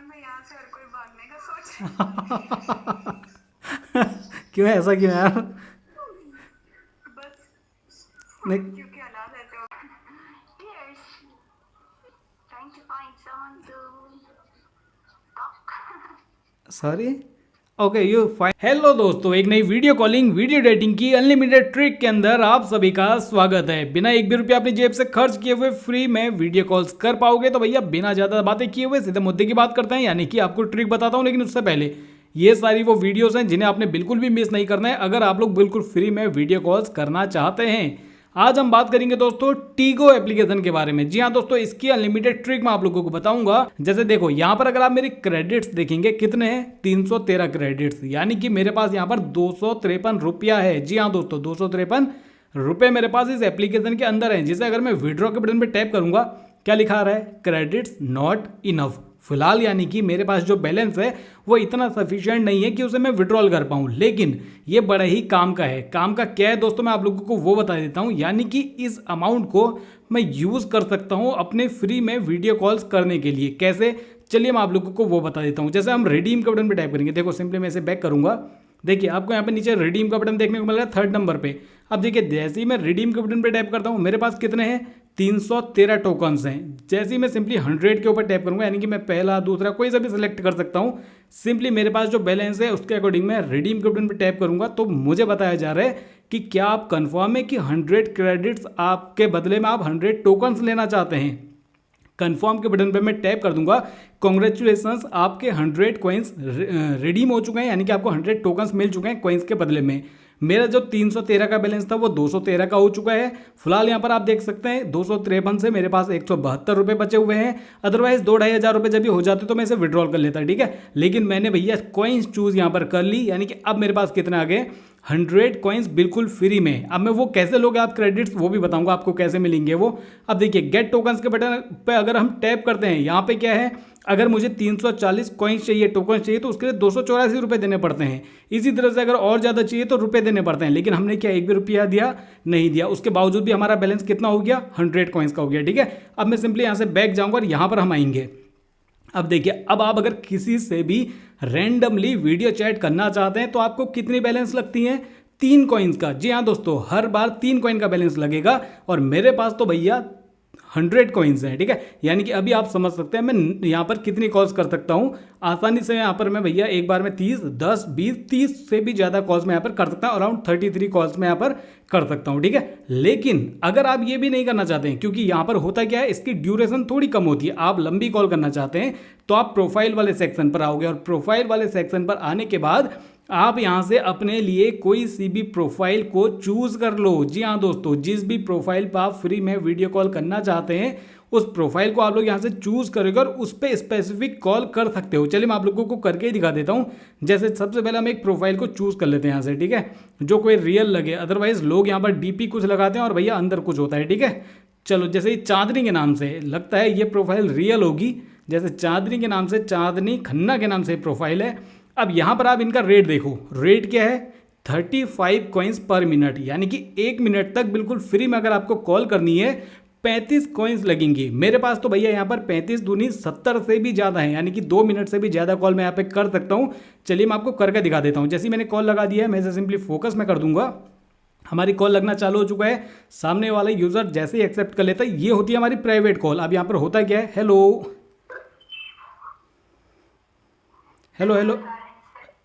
दिमाग में यहाँ से हर कोई भागने का सोच रहा क्यों, ऐसा क्यों यार? है। बस नहीं, क्योंकि हालात रहते हो। Yes, trying to find someone to talk. Sorry. Okay you fine. Hello दोस्तों, एक नई वीडियो कॉलिंग वीडियो डेटिंग की अनलिमिटेड ट्रिक के अंदर आप सभी का स्वागत है। बिना एक भी रुपया अपनी जेब से खर्च किए हुए फ्री में वीडियो कॉल्स कर पाओगे। तो भैया बिना ज़्यादा बातें किए हुए सीधे मुद्दे की बात करते हैं, यानी कि आपको ट्रिक बताता हूँ। लेकिन उससे पहले ये सारी वो वीडियोस हैं जिन्हें आपने बिल्कुल भी मिस नहीं करना है अगर आप लोग बिल्कुल फ्री में वीडियो कॉल्स करना चाहते हैं। आज हम बात करेंगे दोस्तों टीगो एप्लीकेशन के बारे में। जी हाँ दोस्तों, इसकी अनलिमिटेड ट्रिक मैं आप लोगों को बताऊंगा। जैसे देखो यहाँ पर अगर आप मेरे क्रेडिट्स देखेंगे कितने हैं, 313 क्रेडिट्स, यानी कि मेरे पास यहाँ पर 253 रुपया है। जी हाँ दोस्तों, 253 रुपये मेरे पास इस एप्लीकेशन के अंदर है, जिसे अगर मैं विड्रॉ के बटन पर टैप करूंगा, क्या लिखा आ रहा है, क्रेडिट्स नॉट इनफ फिलहाल, यानी कि मेरे पास जो बैलेंस है वो इतना सफिशिएंट नहीं है कि उसे मैं विड्रॉल कर पाऊँ। लेकिन ये बड़ा ही काम का है। काम का क्या है दोस्तों, मैं आप लोगों को वो बता देता हूँ। यानी कि इस अमाउंट को मैं यूज़ कर सकता हूँ अपने फ्री में वीडियो कॉल्स करने के लिए। कैसे, चलिए मैं आप लोगों को वो बता देता हूँ। जैसे हम रिडीम के बटन पर टाइप करेंगे, देखो सिंपली मैं इसे बैक करूँगा। देखिए आपको यहाँ पे नीचे रिडीम का बटन देखने को मिल रहा है 3rd नंबर पे। अब देखिए जैसे ही मैं रिडीम के बटन पे टैप करता हूँ, मेरे पास कितने हैं, 313 टोकन्स हैं। जैसे ही मैं सिंपली 100 के ऊपर टैप करूँगा, यानी कि मैं पहला दूसरा कोई सा भी सिलेक्ट कर सकता हूँ। सिंपली मेरे पास जो बैलेंस है उसके अकॉर्डिंग मैं रिडीम के बटन पे टैप करूँगा तो मुझे बताया जा रहा है कि क्या आप कन्फर्म है कि 100 क्रेडिट्स आपके बदले में आप 100 टोकन्स लेना चाहते हैं। कंफर्म के बटन पे मैं टैप कर दूंगा। कॉन्ग्रेचुलेसन्स, आपके 100 कॉइन्स रिडीम हो चुके हैं, यानी कि आपको 100 टोकन्स मिल चुके हैं कॉइन्स के बदले में। मेरा जो 313 का बैलेंस था वो 213 का हो चुका है। फिलहाल यहाँ पर आप देख सकते हैं 253 से मेरे पास 172 रुपये बचे हुए हैं। अदरवाइज 2-2,500 रुपये जब भी हो जाते तो मैं इसे विड्रॉल कर लेता, ठीक है। लेकिन मैंने भैया कॉइन्स चूज यहाँ पर कर ली, यानी कि अब मेरे पास कितने आ गए, 100 कॉइन्स बिल्कुल फ्री में। अब मैं वो कैसे लोगे आप क्रेडिट्स, वो भी बताऊंगा आपको कैसे मिलेंगे वो। अब देखिए गेट टोकन्स के बटन पे अगर हम टैप करते हैं, यहाँ पे क्या है, अगर मुझे 340 कॉइन्स चाहिए, टोकन चाहिए, तो उसके लिए 284 रुपये देने पड़ते हैं। इसी तरह से अगर और ज़्यादा चाहिए तो रुपये देने पड़ते हैं। लेकिन हमने क्या एक भी रुपया दिया नहीं दिया, उसके बावजूद भी हमारा बैलेंस कितना हो गया, 100 कॉइन्स का हो गया, ठीक है। अब मैं सिंपली यहाँ से बैक जाऊँगा और यहाँ पर हम आएंगे। अब देखिए, अब आप अगर किसी से भी रैंडमली वीडियो चैट करना चाहते हैं तो आपको कितनी बैलेंस लगती है, 3 कॉइन्स का। जी हाँ दोस्तों, हर बार 3 कॉइन का बैलेंस लगेगा और मेरे पास तो भैया 100 कॉइन्स हैं, ठीक है। यानी कि अभी आप समझ सकते हैं मैं यहाँ पर कितनी कॉल्स कर सकता हूँ आसानी से। यहाँ पर मैं भैया एक बार में 30, 10, 20, 30 से भी ज़्यादा कॉल्स मैं यहाँ पर कर सकता हूँ। अराउंड 33 कॉल्स मैं यहाँ पर कर सकता हूँ, ठीक है। लेकिन अगर आप ये भी नहीं करना चाहते हैं, क्योंकि यहाँ पर होता क्या है, इसकी ड्यूरेशन थोड़ी कम होती है, आप लंबी कॉल करना चाहते हैं, तो आप प्रोफाइल वाले सेक्शन पर आओगे और प्रोफाइल वाले सेक्शन पर आने के बाद आप यहां से अपने लिए कोई सी भी प्रोफाइल को चूज कर लो। जी हाँ दोस्तों, जिस भी प्रोफाइल पर आप फ्री में वीडियो कॉल करना चाहते हैं उस प्रोफाइल को आप लोग यहां से चूज करोगे और उस पर स्पेसिफिक कॉल कर सकते हो। चलिए मैं आप लोगों को करके ही दिखा देता हूं। जैसे सबसे पहले हम एक प्रोफाइल को चूज कर लेते हैं यहाँ से, ठीक है, जो कोई रियल लगे। अदरवाइज लोग यहाँ पर डीपी कुछ लगाते हैं और भैया अंदर कुछ होता है, ठीक है। चलो जैसे चांदनी के नाम से लगता है ये प्रोफाइल रियल होगी। जैसे चांदनी के नाम से, चांदनी खन्ना के नाम से प्रोफाइल है। अब यहाँ पर आप इनका रेट देखो, रेट क्या है, 35 कॉइन्स पर मिनट, यानी कि 1 मिनट तक बिल्कुल फ्री में अगर आपको कॉल करनी है 35 कॉइन्स लगेंगी। मेरे पास तो भैया यहाँ पर 35 दूनी 70 से भी ज़्यादा है, यानी कि 2 मिनट से भी ज़्यादा कॉल मैं यहाँ पे कर सकता हूँ। चलिए मैं आपको करके दिखा देता हूँ। जैसे ही मैंने कॉल लगा दिया है, मैं इसे सिंपली फोकस में कर दूंगा। हमारी कॉल लगना चालू हो चुका है। सामने वाला यूज़र जैसे ही एक्सेप्ट कर लेता है, ये होती है हमारी प्राइवेट कॉल। अब यहाँ पर होता क्या है, hello hello hello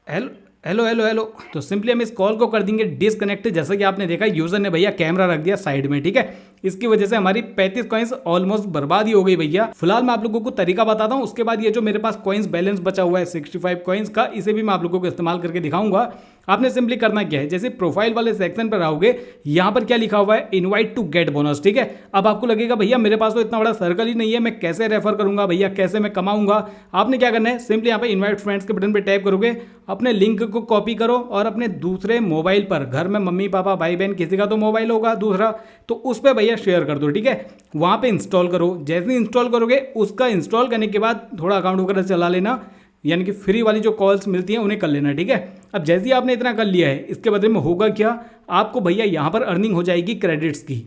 hello hello hello hello, तो सिंपली हम इस कॉल को कर देंगे डिसकनेक्ट। जैसा कि आपने देखा यूजर ने भैया कैमरा रख दिया साइड में, ठीक है। इसकी वजह से हमारी 35 कॉइन्स ऑलमोस्ट बर्बाद ही हो गई भैया। फिलहाल मैं आप लोगों को तरीका बताता हूँ, उसके बाद ये जो मेरे पास कॉइन्स बैलेंस बचा हुआ है 65 कॉइन्स का, इसे भी मैं आप लोगों को इस्तेमाल करके दिखाऊंगा। आपने सिंपली करना क्या है, जैसे प्रोफाइल वाले सेक्शन पर आओगे, यहाँ पर क्या लिखा हुआ है, इनवाइट टू गेट बोनस, ठीक है। अब आपको लगेगा भैया मेरे पास तो इतना बड़ा सर्कल ही नहीं है, मैं कैसे रेफर करूंगा भैया, कैसे मैं कमाऊंगा। आपने क्या करना है, सिंपली यहाँ पे इनवाइट फ्रेंड्स के बटन पे टैप करोगे, अपने लिंक को कॉपी करो और अपने दूसरे मोबाइल पर, घर में मम्मी पापा भाई बहन किसी का तो मोबाइल होगा दूसरा, तो उस पर भैया शेयर कर दो, ठीक है। वहाँ पे इंस्टॉल करो। जैसे ही इंस्टॉल करोगे, उसका इंस्टॉल करने के बाद थोड़ा अकाउंट वगैरह चला लेना, यानी कि फ्री वाली जो कॉल्स मिलती हैं उन्हें कर लेना, ठीक है। अब जैसे ही आपने इतना कर लिया है, इसके बदले में होगा क्या, आपको भैया यहाँ पर अर्निंग हो जाएगी क्रेडिट्स की।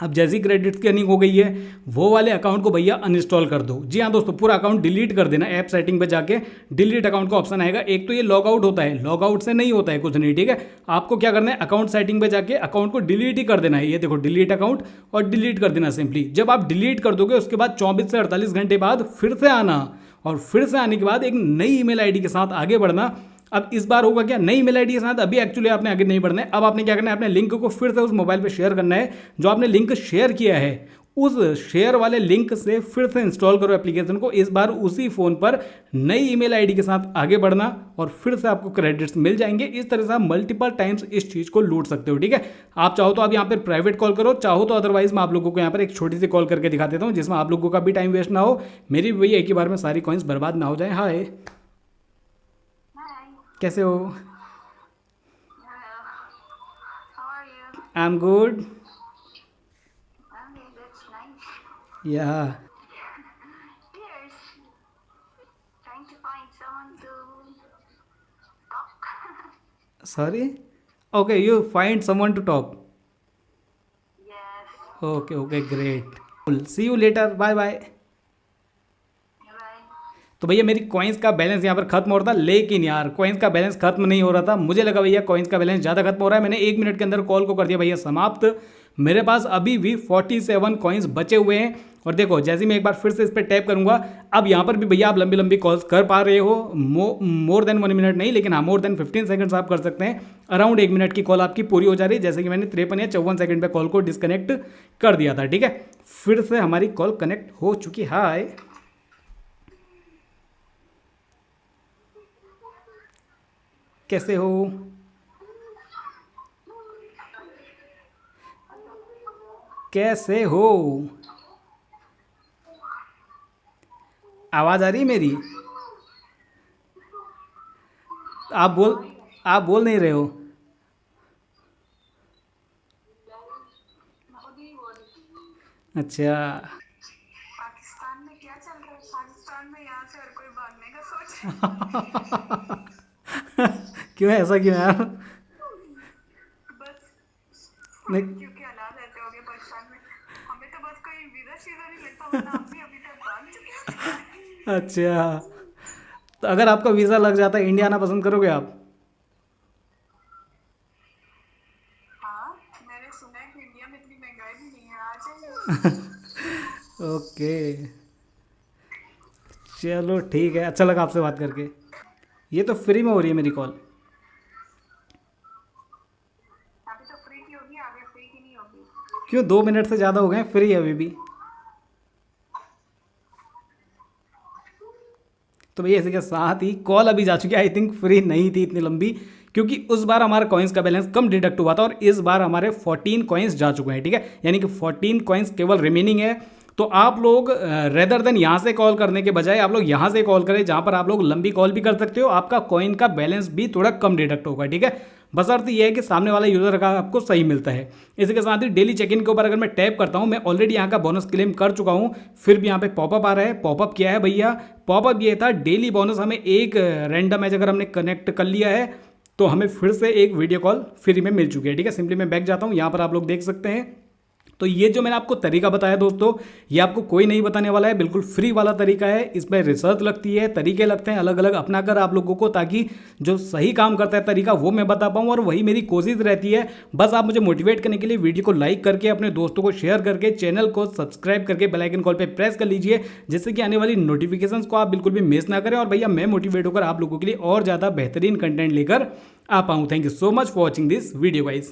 अब जैसी क्रेडिट्स की अर्निंग हो गई है वो वाले अकाउंट को भैया अनइंस्टॉल कर दो। जी हाँ दोस्तों, पूरा अकाउंट डिलीट कर देना। ऐप सेटिंग पे जाके डिलीट अकाउंट का ऑप्शन आएगा। एक तो ये लॉग आउट होता है, लॉग आउट से नहीं होता है कुछ नहीं, ठीक है। आपको क्या करना है, अकाउंट सेटिंग पे जाके अकाउंट को डिलीट ही कर देना है। ये देखो डिलीट अकाउंट, और डिलीट कर देना सिंपली। जब आप डिलीट कर दोगे उसके बाद 24 से 48 घंटे बाद फिर से आना, और फिर से आने के बाद एक नई ईमेल आईडी के साथ आगे बढ़ना। अब इस बार होगा क्या, नई ईमेल आईडी के साथ अभी एक्चुअली आपने आगे नहीं बढ़ना है। अब आपने क्या करना है, अपने लिंक को फिर से उस मोबाइल पे शेयर करना है। जो आपने लिंक शेयर किया है उस शेयर वाले लिंक से फिर से इंस्टॉल करो एप्लीकेशन को। इस बार उसी फ़ोन पर नई ईमेल आईडी के साथ आगे बढ़ना, और फिर से आपको क्रेडिट्स मिल जाएंगे। इस तरह से आप मल्टीपल टाइम्स इस चीज़ को लूट सकते हो, ठीक है। आप चाहो तो आप यहाँ पर प्राइवेट कॉल करो, चाहो तो अदरवाइज मैं आप लोगों को यहाँ पर एक छोटी सी कॉल करके दिखा देता हूँ, जिसमें आप लोगों का भी टाइम वेस्ट ना हो, मेरी भी भैया एक ही बार में सारी कॉइन्स बर्बाद ना हो जाए। हाय, Hi. कैसे हो? Hello. How are you? I am good. Okay, that's nice. या Yes. Trying to find someone to talk. Sorry, okay, you find someone to talk. Yes. Okay okay, great, see you later, bye bye. Bye. तो भैया मेरी coins का balance यहाँ पर खत्म हो रहा था, लेकिन यार कॉइन्स का बैलेंस खत्म नहीं हो रहा था। मुझे लगा भैया कॉइन्स का बैलेंस ज़्यादा खत्म हो रहा है। मैंने 1 मिनट के अंदर कॉल को कर दिया भैया समाप्त। मेरे पास अभी भी 47 कॉइन्स बचे हुए हैं। और देखो जैसे मैं एक बार फिर से इस पर टैप करूंगा, अब यहाँ पर भी भैया आप लंबी लंबी कॉल्स कर पा रहे हो। मोर देन 1 मिनट नहीं, लेकिन हाँ मोर देन 15 सेकंड्स आप कर सकते हैं। अराउंड 1 मिनट की कॉल आपकी पूरी हो जा रही है। जैसे कि मैंने 53 या 54 सेकंड पे कॉल को डिस्कनेक्ट कर दिया था, ठीक है। फिर से हमारी कॉल कनेक्ट हो चुकी। हाय, कैसे हो? कैसे हो? आवाज आ रही है मेरी? आप बोल नहीं रहे हो। मोदी बोल। अच्छा, पाकिस्तान में क्या चल रहा है? पाकिस्तान में यहाँ से हर कोई भागने का सोच रहा है। क्यों है ऐसा, क्यों यार? बस नहीं, क्योंकि हालात ऐसे हो गए पाकिस्तान में। हमें तो बस कोई वीजा शीजा नहीं मिलता, वरना हम भी अभी तक भाग चुके हैं। अच्छा, तो अगर आपका वीज़ा लग जाता है इंडिया आना पसंद करोगे आप? हाँ, मैंने सुना है कि इंडिया में इतनी महंगाई भी नहीं है। आ जाइए। ओके, चलो ठीक है, अच्छा लगा आपसे बात करके। ये तो फ्री में हो रही है मेरी कॉल। अभी तो फ्री की होगी, आगे फ्री की नहीं होगी। क्यों, 2 मिनट से ज़्यादा हो गए, फ्री है अभी भी। तो भैया इसी के साथ ही कॉल अभी जा चुकी है। आई थिंक फ्री नहीं थी इतनी लंबी, क्योंकि उस बार हमारा कॉइन्स का बैलेंस कम डिडक्ट हुआ था, और इस बार हमारे 14 कॉइन्स जा चुके हैं, ठीक है। यानी कि 14 कॉइन्स केवल रिमेनिंग है। तो आप लोग रेदर देन यहाँ से कॉल करने के बजाय आप लोग यहाँ से कॉल करें, जहाँ पर आप लोग लंबी कॉल भी कर सकते हो। आपका कॉइन का बैलेंस भी थोड़ा कम डिडक्ट होगा, ठीक है। बस अर्थ ये है कि सामने वाला यूज़र का आपको सही मिलता है। इसी के साथ ही डेली चेक इन के ऊपर अगर मैं टैप करता हूँ, मैं ऑलरेडी यहाँ का बोनस क्लेम कर चुका हूँ, फिर भी यहाँ पे पॉपअप आ रहा है। पॉपअप क्या है भैया? पॉपअप ये था डेली बोनस। हमें एक रैंडम मैच अगर हमने कनेक्ट कर लिया है तो हमें फिर से एक वीडियो कॉल फ्री में मिल चुकी है, ठीक है। सिंपली मैं बैक जाता हूँ, यहाँ पर आप लोग देख सकते हैं। तो ये जो मैंने आपको तरीका बताया दोस्तों, ये आपको कोई नहीं बताने वाला है, बिल्कुल फ्री वाला तरीका है। इसमें रिसर्च लगती है, तरीके लगते हैं अलग अलग अपना कर आप लोगों को, ताकि जो सही काम करता है तरीका वो मैं बता पाऊँ, और वही मेरी कोशिश रहती है। बस आप मुझे मोटिवेट करने के लिए वीडियो को लाइक करके, अपने दोस्तों को शेयर करके, चैनल को सब्सक्राइब करके बेल आइकन कॉल पर प्रेस कर लीजिए, जिससे कि आने वाली नोटिफिकेशन को आप बिल्कुल भी मिस ना करें। और भैया मैं मोटिवेट होकर आप लोगों के लिए और ज़्यादा बेहतरीन कंटेंट लेकर आ पाऊँ। Thank you so much for watching this video guys.